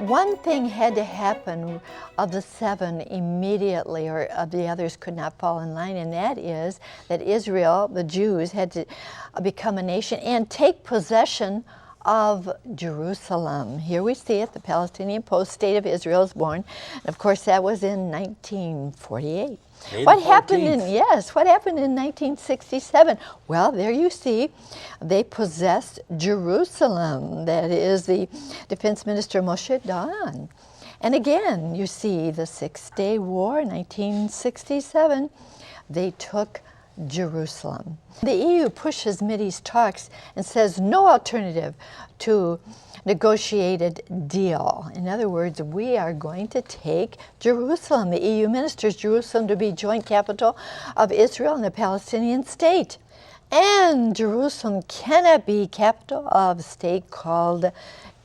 One thing had to happen of the seven immediately, or of the others could not fall in line, and that is that Israel, the Jews, had to become a nation and take possession of Jerusalem. Here we see it, the Palestinian post-state of Israel is born. And of course, that was in 1948. What happened what happened in 1967? Well, there you see, they possessed Jerusalem. That is the Defense Minister Moshe Dayan. And again, you see the Six-Day War, 1967, they took Jerusalem. The EU pushes Mideast talks and says no alternative to negotiated deal. In other words, we are going to take Jerusalem. The EU ministers Jerusalem to be joint capital of Israel and the Palestinian state. And Jerusalem cannot be capital of a state called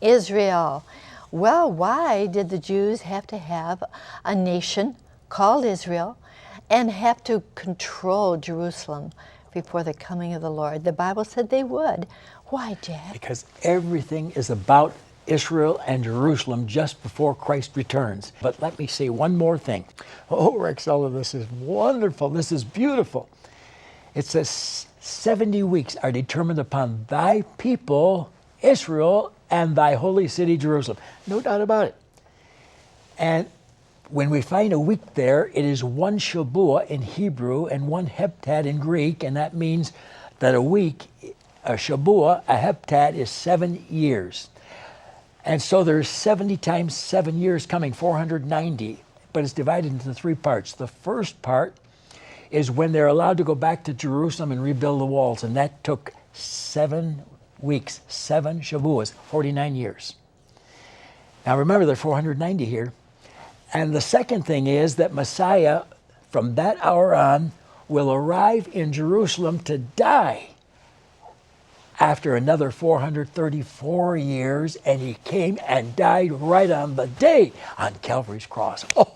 Israel. Well, why did the Jews have to have a nation called Israel and have to control Jerusalem before the coming of the Lord? The Bible said they would. Why, Jack? Because everything is about Israel and Jerusalem just before Christ returns. But let me say one more thing. Oh, Rexella, this is wonderful. This is beautiful. It says 70 weeks are determined upon thy people, Israel, and thy holy city, Jerusalem. No doubt about it. And when we find a week there, it is one Shabua in Hebrew and one Heptad in Greek, and that means that a week, a Shabua, a Heptad, is 7 years. And so there's 70 times 7 years coming, 490, but it's divided into three parts. The first part is when they're allowed to go back to Jerusalem and rebuild the walls, and that took 7 weeks, 7 Shavuos, 49 years. Now remember, there are 490 here. And the second thing is that Messiah, from that hour on, will arrive in Jerusalem to die after another 434 years, and he came and died right on the day on Calvary's cross. Oh,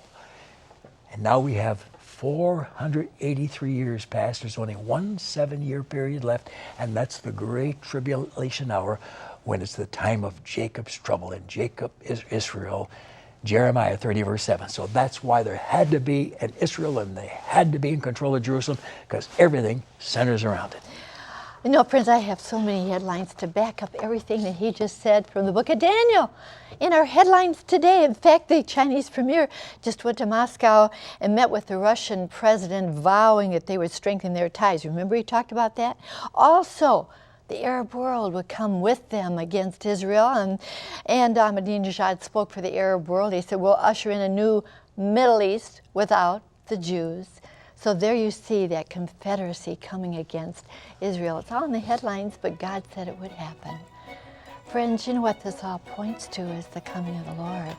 and now we have 483 years past. There's only one 7-year period left, and that's the great tribulation hour, when it's the time of Jacob's trouble, and Jacob is Israel, Jeremiah 30 verse 7. So that's why there had to be an Israel, and they had to be in control of Jerusalem, because everything centers around it. You know, friends, I have so many headlines to back up everything that he just said from the book of Daniel in our headlines today. In fact, the Chinese premier just went to Moscow and met with the Russian president, vowing that they would strengthen their ties. Remember he talked about that? Also, the Arab world would come with them against Israel. And Ahmadinejad spoke for the Arab world. He said, we'll usher in a new Middle East without the Jews. So there you see that confederacy coming against Israel. It's all in the headlines, but God said it would happen. Friends, you know what this all points to is the coming of the Lord.